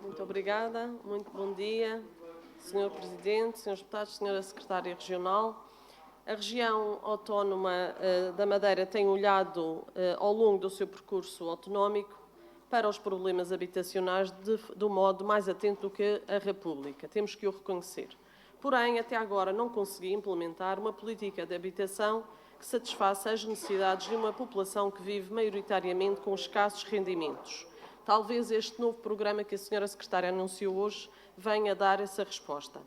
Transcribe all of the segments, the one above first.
Muito obrigada, muito bom dia, Sr. Presidente, Srs. Deputados, Sra. Secretária Regional. A região autónoma da Madeira tem olhado ao longo do seu percurso autonómico para os problemas habitacionais do modo mais atento do que a República. Temos que o reconhecer. Porém, até agora não consegui implementar uma política de habitação que satisfaça as necessidades de uma população que vive maioritariamente com escassos rendimentos. Talvez este novo programa que a Sra. Secretária anunciou hoje venha dar essa resposta.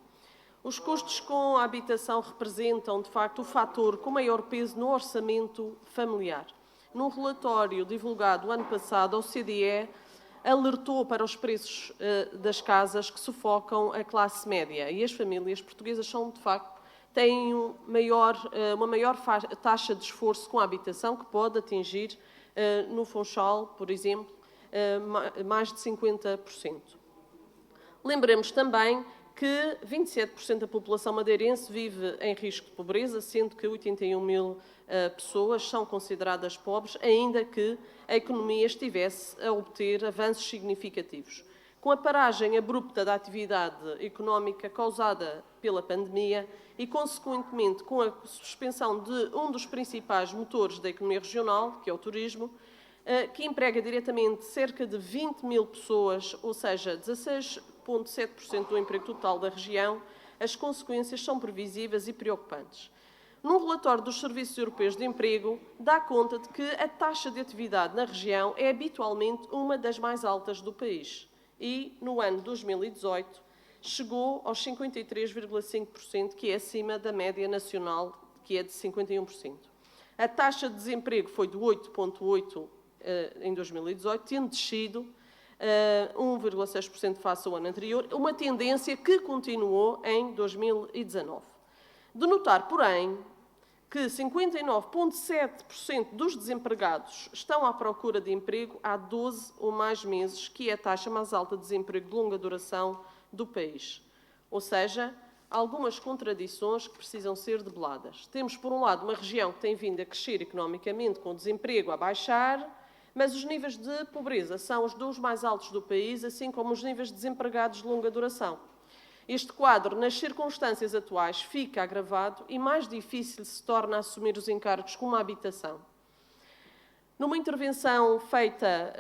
Os custos com a habitação representam, de facto, o fator com maior peso no orçamento familiar. Num relatório divulgado ano passado, a OCDE alertou para os preços das casas que sufocam a classe média e as famílias portuguesas são, de facto, têm uma maior taxa de esforço com a habitação, que pode atingir, no Funchal, por exemplo, mais de 50%. Lembremos também que 27% da população madeirense vive em risco de pobreza, sendo que 81 mil pessoas são consideradas pobres, ainda que a economia estivesse a obter avanços significativos. Com a paragem abrupta da atividade económica causada pela pandemia e, consequentemente, com a suspensão de um dos principais motores da economia regional, que é o turismo, que emprega diretamente cerca de 20 mil pessoas, ou seja, 16,7% do emprego total da região, as consequências são previsíveis e preocupantes. Num relatório dos Serviços Europeus de Emprego, dá conta de que a taxa de atividade na região é habitualmente uma das mais altas do país e, no ano 2018, chegou aos 53,5%, que é acima da média nacional, que é de 51%. A taxa de desemprego foi de 8,8% em 2018, tendo descido 1,6% face ao ano anterior, uma tendência que continuou em 2019. De notar, porém, que 59,7% dos desempregados estão à procura de emprego há 12 ou mais meses, que é a taxa mais alta de desemprego de longa duração do país. Ou seja, algumas contradições que precisam ser debeladas. Temos, por um lado, uma região que tem vindo a crescer economicamente, com o desemprego a baixar, mas os níveis de pobreza são os dos mais altos do país, assim como os níveis de desempregados de longa duração. Este quadro, nas circunstâncias atuais, fica agravado e mais difícil se torna assumir os encargos como a habitação. Numa intervenção feita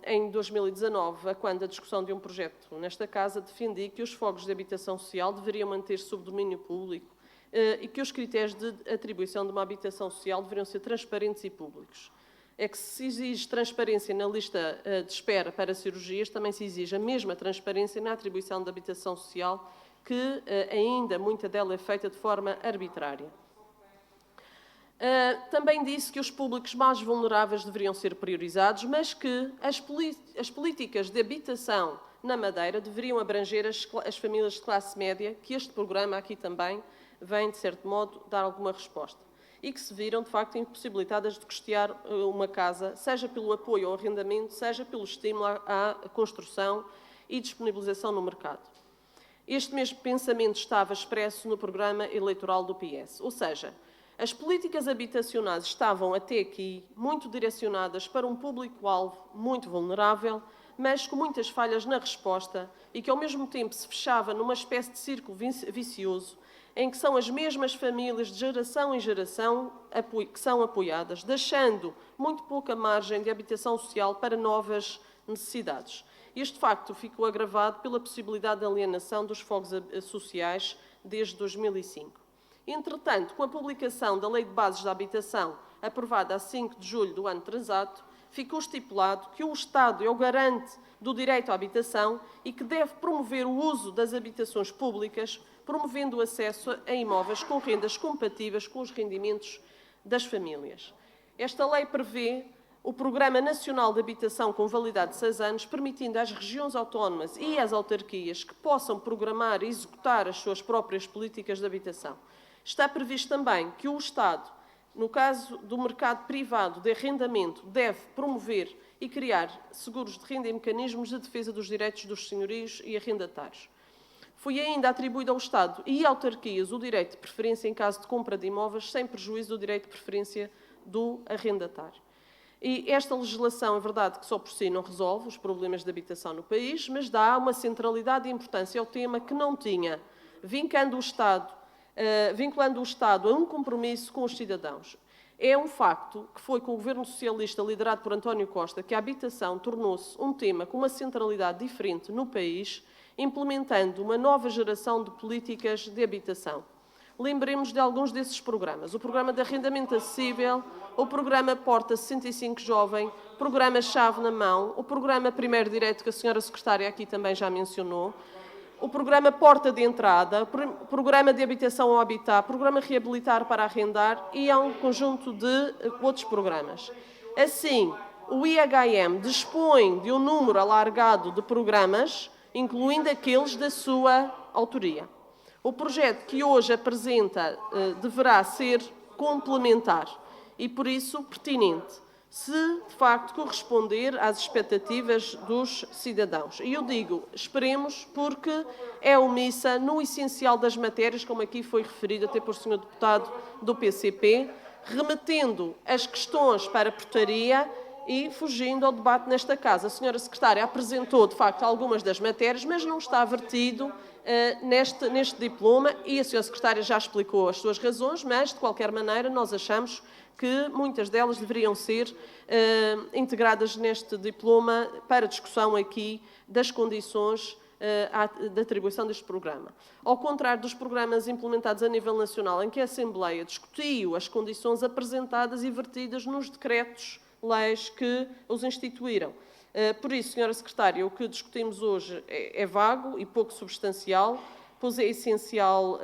em 2019, quando a discussão de um projeto nesta Casa, defendi que os fogos de habitação social deveriam manter-se sob domínio público e que os critérios de atribuição de uma habitação social deveriam ser transparentes e públicos. É que se exige transparência na lista de espera para cirurgias, também se exige a mesma transparência na atribuição de habitação social, que ainda muita dela é feita de forma arbitrária. Também disse que os públicos mais vulneráveis deveriam ser priorizados, mas que as políticas de habitação na Madeira deveriam abranger as famílias de classe média, que este programa aqui também vem, de certo modo, dar alguma resposta. E que se viram, de facto, impossibilitadas de custear uma casa, seja pelo apoio ao arrendamento, seja pelo estímulo à construção e disponibilização no mercado. Este mesmo pensamento estava expresso no programa eleitoral do PS, ou seja, as políticas habitacionais estavam até aqui muito direcionadas para um público-alvo muito vulnerável, mas com muitas falhas na resposta e que ao mesmo tempo se fechava numa espécie de círculo vicioso, em que são as mesmas famílias de geração em geração que são apoiadas, deixando muito pouca margem de habitação social para novas necessidades. Este facto ficou agravado pela possibilidade de alienação dos fogos sociais desde 2005. Entretanto, com a publicação da Lei de Bases da Habitação, aprovada a 5 de julho do ano transato, ficou estipulado que o Estado é o garante do direito à habitação e que deve promover o uso das habitações públicas, promovendo o acesso a imóveis com rendas compatíveis com os rendimentos das famílias. Esta lei prevê o Programa Nacional de Habitação com validade de 6 anos, permitindo às regiões autónomas e às autarquias que possam programar e executar as suas próprias políticas de habitação. Está previsto também que o Estado, no caso do mercado privado de arrendamento, deve promover e criar seguros de renda e mecanismos de defesa dos direitos dos senhorios e arrendatários. Foi ainda atribuído ao Estado e autarquias o direito de preferência em caso de compra de imóveis, sem prejuízo do direito de preferência do arrendatário. E esta legislação, é verdade que só por si não resolve os problemas de habitação no país, mas dá uma centralidade e importância ao tema que não tinha, vinculando o Estado a um compromisso com os cidadãos. É um facto que foi com o governo socialista liderado por António Costa que a habitação tornou-se um tema com uma centralidade diferente no país, implementando uma nova geração de políticas de habitação. Lembremos de alguns desses programas. O Programa de Arrendamento Acessível, o Programa Porta 65 Jovem, o Programa Chave na Mão, o Programa Primeiro Direito, que a senhora Secretária aqui também já mencionou, o Programa Porta de Entrada, o Programa de Habitação ao Habitar, o Programa Reabilitar para Arrendar e há um conjunto de outros programas. Assim, o IHM dispõe de um número alargado de programas, incluindo aqueles da sua autoria. O projeto que hoje apresenta deverá ser complementar e, por isso, pertinente, se de facto corresponder às expectativas dos cidadãos. E eu digo, esperemos, porque é omissa no essencial das matérias, como aqui foi referido até por Sr. Deputado do PCP, remetendo as questões para a portaria e fugindo ao debate nesta Casa. A Sra. Secretária apresentou, de facto, algumas das matérias, mas não está vertido neste diploma e a Sra. Secretária já explicou as suas razões, mas, de qualquer maneira, nós achamos que muitas delas deveriam ser integradas neste diploma para discussão aqui das condições da atribuição deste programa. Ao contrário dos programas implementados a nível nacional, em que a Assembleia discutiu as condições apresentadas e vertidas nos decretos-leis que os instituíram. Por isso, Sra. Secretária, o que discutimos hoje é vago e pouco substancial, pois o essencial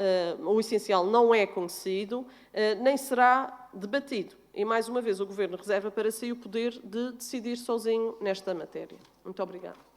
não é conhecido, nem será debatido. E, mais uma vez, o Governo reserva para si o poder de decidir sozinho nesta matéria. Muito obrigada.